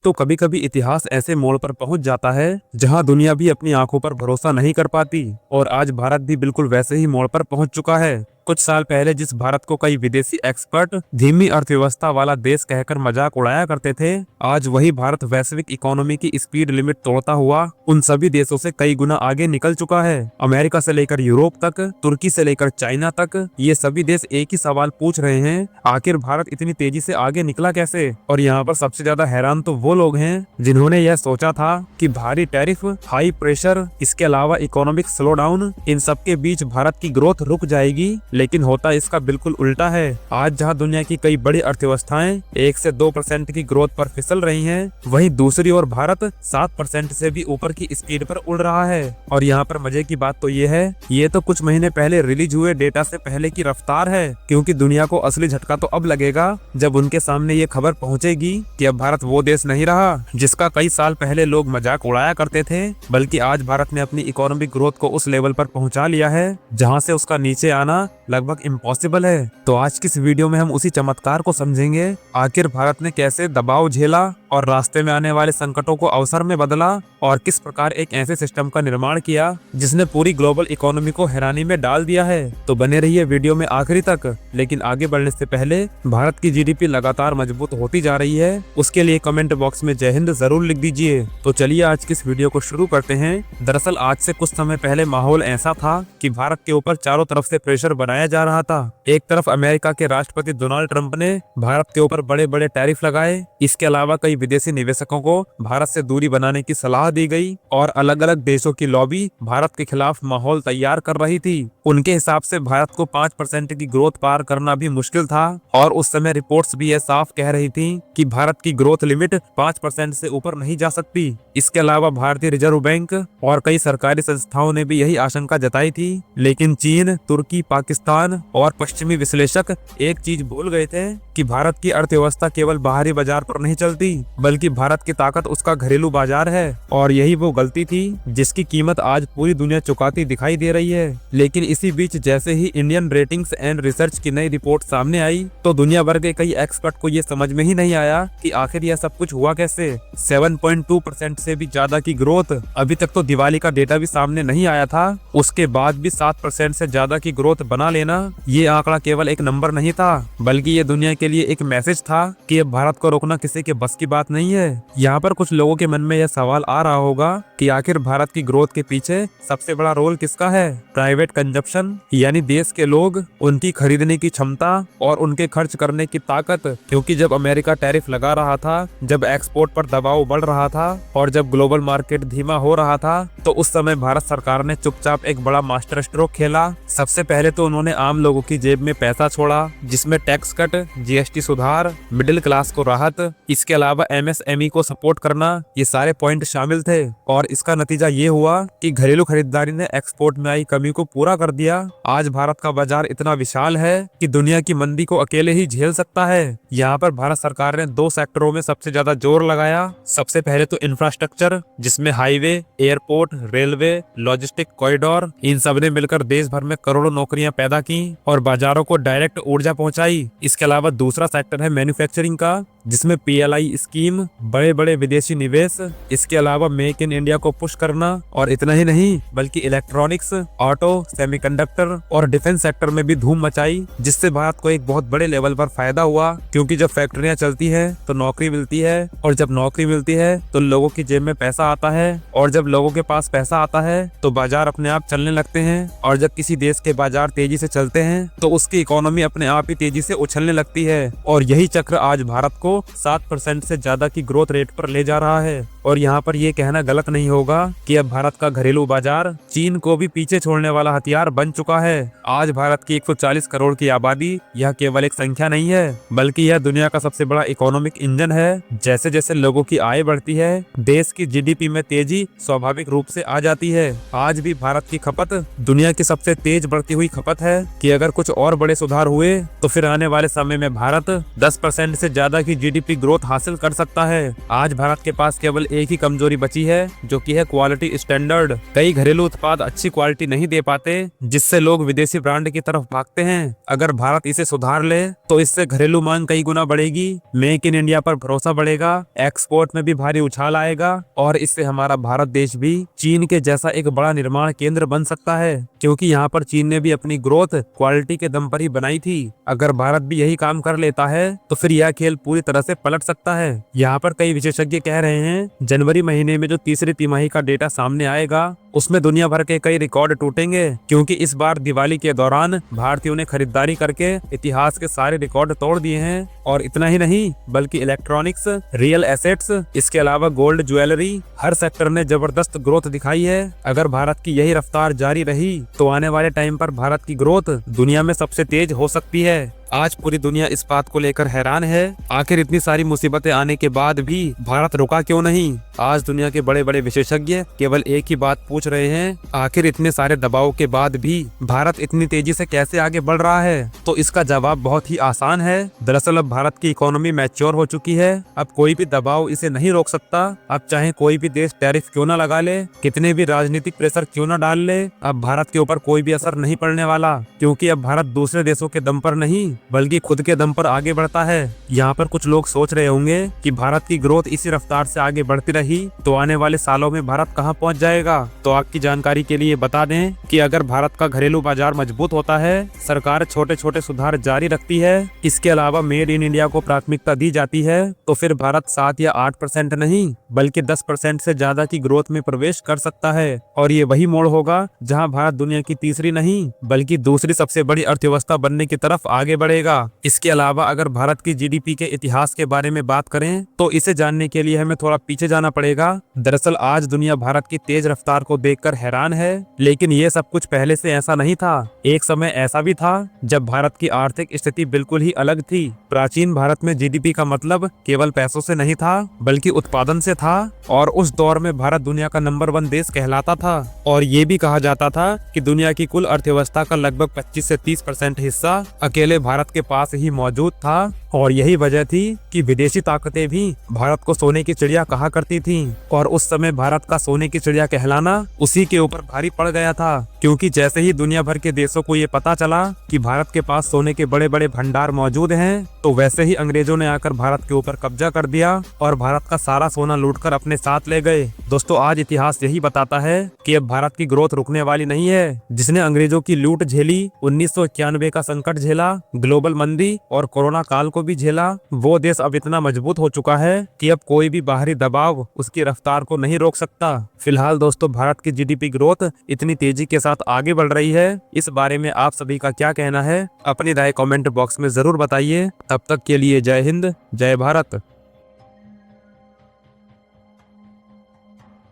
तो कभी कभी इतिहास ऐसे मोड़ पर पहुंच जाता है जहां दुनिया भी अपनी आंखों पर भरोसा नहीं कर पाती। और आज भारत भी बिल्कुल वैसे ही मोड़ पर पहुंच चुका है। कुछ साल पहले जिस भारत को कई विदेशी एक्सपर्ट धीमी अर्थव्यवस्था वाला देश कहकर मजाक उड़ाया करते थे, आज वही भारत वैश्विक इकोनॉमी की स्पीड लिमिट तोड़ता हुआ उन सभी देशों से कई गुना आगे निकल चुका है। अमेरिका से लेकर यूरोप तक, तुर्की से लेकर चाइना तक, ये सभी देश एक ही सवाल पूछ रहे हैं, आखिर भारत इतनी तेजी से आगे निकला कैसे। और यहाँ पर सबसे ज्यादा हैरान तो वो लोग हैं जिन्होंने यह सोचा था कि भारी टैरिफ, हाई प्रेशर, इसके अलावा इकोनॉमिक स्लो डाउन, इन सब के बीच भारत की ग्रोथ रुक जाएगी। लेकिन होता इसका बिल्कुल उल्टा है। आज जहां दुनिया की कई बड़ी अर्थव्यवस्थाएं 1 से 2% की ग्रोथ पर फिसल रही हैं, वहीं दूसरी ओर भारत 7% से भी ऊपर की स्पीड पर उड़ रहा है। और यहाँ पर मजे की बात तो ये है, ये तो कुछ महीने पहले रिलीज हुए डेटा से पहले की रफ्तार है, क्योंकि दुनिया को असली झटका तो अब लगेगा जब उनके सामने ये खबर पहुंचेगी कि अब भारत वो देश नहीं रहा जिसका कई साल पहले लोग मजाक उड़ाया करते थे, बल्कि आज भारत ने अपनी इकोनॉमिक ग्रोथ को उस लेवल पर पहुंचा लिया है जहां से उसका नीचे आना लगभग इम्पॉसिबल है। तो आज की इस वीडियो में हम उसी चमत्कार को समझेंगे, आखिर भारत ने कैसे दबाव झेला और रास्ते में आने वाले संकटों को अवसर में बदला, और किस प्रकार एक ऐसे सिस्टम का निर्माण किया जिसने पूरी ग्लोबल इकोनॉमी को हैरानी में डाल दिया है। तो बने रहिए वीडियो में आखिरी तक। लेकिन आगे बढ़ने से पहले, भारत की जीडीपी लगातार मजबूत होती जा रही है, उसके लिए कमेंट बॉक्स में जय हिंद जरूर लिख दीजिए। तो चलिए आज की इस वीडियो को शुरू करते हैं। दरअसल आज से कुछ समय पहले माहौल ऐसा था कि भारत के ऊपर चारों तरफ से प्रेशर बनाया जा रहा था। एक तरफ अमेरिका के राष्ट्रपति डोनाल्ड ट्रंप ने भारत के ऊपर बड़े बड़े टैरिफ लगाए, इसके अलावा कई विदेशी निवेशकों को भारत से दूरी बनाने की सलाह दी गई, और अलग अलग देशों की लॉबी भारत के खिलाफ माहौल तैयार कर रही थी। उनके हिसाब से भारत को 5% की ग्रोथ पार करना भी मुश्किल था, और उस समय रिपोर्ट्स भी यह साफ कह रही थी कि भारत की ग्रोथ लिमिट 5% से ऊपर नहीं जा सकती। इसके अलावा भारतीय रिजर्व बैंक और कई सरकारी संस्थाओं ने भी यही आशंका जताई थी। लेकिन चीन, तुर्की, पाकिस्तान और पश्चिमी विश्लेषक एक चीज भूल गए थे कि भारत की अर्थव्यवस्था केवल बाहरी बाजार पर नहीं चलती, बल्कि भारत की ताकत उसका घरेलू बाजार है। और यही वो गलती थी जिसकी कीमत आज पूरी दुनिया चुकाती दिखाई दे रही है। लेकिन इसी बीच जैसे ही इंडियन रेटिंग्स एंड रिसर्च की नई रिपोर्ट सामने आई, तो दुनिया भर के कई एक्सपर्ट को ये समझ में ही नहीं आया कि आखिर यह सब कुछ हुआ कैसे। 7.2% से भी ज्यादा की ग्रोथ, अभी तक तो दिवाली का डेटा भी सामने नहीं आया था, उसके बाद भी 7% से ज्यादा की ग्रोथ बना लेना, ये आंकड़ा केवल एक नंबर नहीं था, बल्कि ये दुनिया के लिए एक मैसेज था कि अब भारत को रोकना किसी के बस की बात नहीं है। यहाँ पर कुछ लोगों के मन में यह सवाल आ रहा होगा कि आखिर भारत की ग्रोथ के पीछे सबसे बड़ा रोल किसका है? प्राइवेट कंजप्शन, यानी देश के लोग, उनकी खरीदने की क्षमता और उनके खर्च करने की ताकत। क्योंकि जब अमेरिका टैरिफ लगा रहा था, जब एक्सपोर्ट पर दबाव बढ़ रहा था और जब ग्लोबल मार्केट धीमा हो रहा था, तो उस समय भारत सरकार ने चुपचाप एक बड़ा मास्टर स्ट्रोक खेला। सबसे पहले तो उन्होंने आम लोगों की जेब में पैसा छोड़ा, जिसमें टैक्स कट, जीएसटी सुधार, मिडिल क्लास को राहत, इसके अलावा एमएसएमई को सपोर्ट करना, ये सारे पॉइंट शामिल थे। और इसका नतीजा ये हुआ कि घरेलू खरीदारी ने एक्सपोर्ट में आई कमी को पूरा कर दिया। आज भारत का बाजार इतना विशाल है कि दुनिया की मंदी को अकेले ही झेल सकता है। यहाँ पर भारत सरकार ने 2 सेक्टरों में सबसे ज्यादा जोर लगाया। सबसे पहले तो इंफ्रास्ट्रक्चर, जिसमें highway, airport, railway, logistic corridor, इन सब ने मिलकर देश भर में करोड़ों नौकरियां पैदा की और बाजारों को डायरेक्ट ऊर्जा पहुंचाई। इसके अलावा दूसरा सेक्टर है मैन्युफैक्चरिंग का, जिसमें पीएलआई स्कीम, बड़े बड़े विदेशी निवेश, इसके अलावा मेक इन इंडिया को पुश करना, और इतना ही नहीं बल्कि इलेक्ट्रॉनिक्स, ऑटो, सेमीकंडक्टर और डिफेंस सेक्टर में भी धूम मचाई, जिससे भारत को एक बहुत बड़े लेवल पर फायदा हुआ। क्योंकि जब फैक्ट्रियां चलती है तो नौकरी मिलती है, और जब नौकरी मिलती है तो लोगों की जेब में पैसा आता है, और जब लोगों के पास पैसा आता है तो बाजार अपने आप चलने लगते हैं, और जब किसी देश के बाजार तेजी से चलते हैं तो उसकी इकोनॉमी अपने आप ही तेजी से उछलने लगती है। और यही चक्र आज भारत को 7% से ज्यादा की ग्रोथ रेट पर ले जा रहा है। और यहाँ पर यह कहना गलत नहीं होगा कि अब भारत का घरेलू बाजार चीन को भी पीछे छोड़ने वाला हथियार बन चुका है। आज भारत की 140 करोड़ की आबादी यह केवल एक संख्या नहीं है, बल्कि यह दुनिया का सबसे बड़ा इकोनॉमिक इंजन है। जैसे जैसे लोगों की आय बढ़ती है, देश की जीडीपी में तेजी स्वाभाविक रूप से आ जाती है। आज भी भारत की खपत दुनिया की सबसे तेज बढ़ती हुई खपत है कि अगर कुछ और बड़े सुधार हुए तो फिर आने वाले समय में भारत 10% से ज्यादा की जीडीपी ग्रोथ हासिल कर सकता है। आज भारत के पास केवल एक ही कमजोरी बची है, जो कि है क्वालिटी स्टैंडर्ड। कई घरेलू उत्पाद अच्छी क्वालिटी नहीं दे पाते, जिससे लोग विदेशी ब्रांड की तरफ भागते हैं। अगर भारत इसे सुधार ले तो इससे घरेलू मांग कई गुना बढ़ेगी, मेक इन इंडिया पर भरोसा बढ़ेगा, एक्सपोर्ट में भी भारी उछाल आएगा और इससे हमारा भारत देश भी चीन के जैसा एक बड़ा निर्माण केंद्र बन सकता है, क्योंकि यहाँ पर चीन ने भी अपनी ग्रोथ क्वालिटी के दम पर ही बनाई थी। अगर भारत भी यही काम कर लेता है तो फिर यह खेल पूरी तरह से पलट सकता है। यहाँ पर कई विशेषज्ञ कह रहे हैं जनवरी महीने में जो तीसरी तिमाही का डेटा सामने आएगा उसमें दुनिया भर के कई रिकॉर्ड टूटेंगे, क्योंकि इस बार दिवाली के दौरान भारतीयों ने खरीदारी करके इतिहास के सारे रिकॉर्ड तोड़ दिए हैं। और इतना ही नहीं बल्कि इलेक्ट्रॉनिक्स, रियल एसेट्स, इसके अलावा गोल्ड, ज्वेलरी, हर सेक्टर ने जबरदस्त ग्रोथ दिखाई है। अगर भारत की यही रफ्तार जारी रही तो आने वाले टाइम पर भारत की ग्रोथ दुनिया में सबसे तेज हो सकती है। आज पूरी दुनिया इस बात को लेकर हैरान है, आखिर इतनी सारी मुसीबतें आने के बाद भी भारत रुका क्यों नहीं। आज दुनिया के बड़े बड़े विशेषज्ञ केवल एक ही बात पूछ रहे हैं, आखिर इतने सारे दबाव के बाद भी भारत इतनी तेजी से कैसे आगे बढ़ रहा है। तो इसका जवाब बहुत ही आसान है। दरअसल अब भारत की इकोनॉमी मैच्योर हो चुकी है, अब कोई भी दबाव इसे नहीं रोक सकता। अब चाहे कोई भी देश टैरिफ क्यों न लगा ले, कितने भी राजनीतिक प्रेशर क्यों न डाल ले, अब भारत के ऊपर कोई भी असर नहीं पड़ने वाला, क्योंकि अब भारत दूसरे देशों के दम पर नहीं बल्कि खुद के दम पर आगे बढ़ता है। यहाँ पर कुछ लोग सोच रहे होंगे कि भारत की ग्रोथ इसी रफ्तार से आगे बढ़ती रही तो आने वाले सालों में भारत कहाँ पहुँच जाएगा। तो आपकी जानकारी के लिए बता दें कि अगर भारत का घरेलू बाजार मजबूत होता है, सरकार छोटे छोटे सुधार जारी रखती है, इसके अलावा मेड इन इंडिया को प्राथमिकता दी जाती है, तो फिर भारत 7 या 8% नहीं बल्कि 10% से ज्यादा की ग्रोथ में प्रवेश कर सकता है। और ये वही मोड़ होगा जहाँ भारत दुनिया की तीसरी नहीं बल्कि दूसरी सबसे बड़ी अर्थव्यवस्था बनने की तरफ आगे बढ़ेगा। इसके अलावा अगर भारत की जीडीपी के इतिहास के बारे में बात करें तो इसे जानने के लिए हमें थोड़ा पीछे जाना पड़ेगा। दरअसल आज दुनिया भारत की तेज रफ्तार को देखकर हैरान है, लेकिन ये सब कुछ पहले से ऐसा नहीं था। एक समय ऐसा भी था जब भारत की आर्थिक स्थिति बिल्कुल ही अलग थी। प्राचीन भारत में जीडीपी का मतलब केवल पैसों से नहीं था बल्कि उत्पादन से था, और उस दौर में भारत दुनिया का नंबर 1 देश कहलाता था। और ये भी कहा जाता था कि दुनिया की कुल अर्थव्यवस्था का लगभग 25 से 30% हिस्सा अकेले भारत के पास ही मौजूद था। और यही वजह थी कि विदेशी ताकतें भी भारत को सोने की चिड़िया कहा करती थीं। और उस समय भारत का सोने की चिड़िया कहलाना उसी के ऊपर भारी पड़ गया था, क्योंकि जैसे ही दुनिया भर के देशों को ये पता चला कि भारत के पास सोने के बड़े बड़े भंडार मौजूद हैं, तो वैसे ही अंग्रेजों ने आकर भारत के ऊपर कब्जा कर दिया और भारत का सारा सोना लूटकर अपने साथ ले गए। दोस्तों आज इतिहास यही बताता है कि अब भारत की ग्रोथ रुकने वाली नहीं है। जिसने अंग्रेजों की लूट झेली, 1991 का संकट झेला, ग्लोबल मंदी और कोरोना काल को भी झेला, वो देश अब इतना मजबूत हो चुका है कि अब कोई भी बाहरी दबाव उसकी रफ्तार को नहीं रोक सकता। फिलहाल दोस्तों भारत की जीडीपी ग्रोथ इतनी तेजी के साथ आगे बढ़ रही है, इस बारे में आप सभी का क्या कहना है? अपनी राय कमेंट बॉक्स में जरूर बताइए। तब तक के लिए जय हिंद, जय भारत।